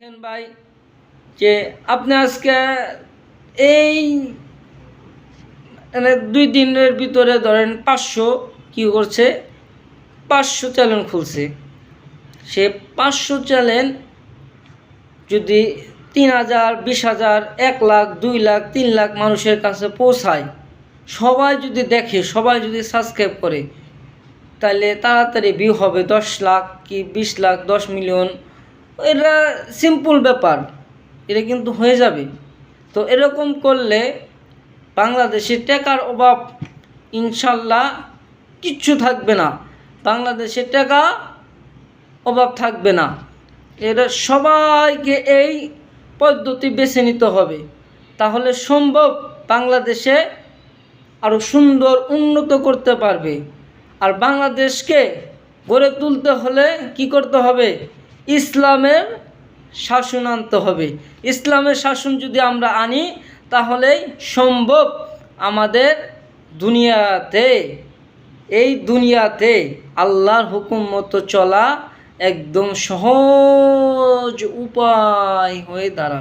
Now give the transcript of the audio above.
দেখেন ভাই, যে আপনি আজকে এই মানে 2 দিনের ভিতরে ধরেন 500 কি করছে, 500 চ্যানেল খুলছে। সে 500 চ্যানেল যদি 3,000, 20,000, 1,00,000, 2,00,000, 3,00,000 মানুষের কাছে পৌঁছায়, সবাই যদি দেখে, সবাই যদি সাবস্ক্রাইব করে, তাহলে তাড়াতাড়ি ভিউ হবে 10 লাখ কি 20 লাখ, 10 মিলিয়ন। এটা সিম্পল ব্যাপার, এটা কিন্তু হয়ে যাবে। তো এরকম করলে বাংলাদেশে টাকার অভাব ইনশাল্লাহ কিচ্ছু থাকবে না। বাংলাদেশে টাকা অভাব থাকবে না। এটা সবাইকে এই পদ্ধতি বেছে নিতে হবে, তাহলে সম্ভব বাংলাদেশে আরও সুন্দর উন্নত করতে পারবে। আর বাংলাদেশকে গড়ে তুলতে হলে কি করতে হবে? ইসলামের শাসন আনতে হবে। ইসলামের শাসন যদি আমরা আনি, তাহলেই সম্ভব আমাদের এই দুনিয়াতে আল্লাহর হুকুম মতো চলা একদম সহজ উপায় হয়ে দাঁড়াবে।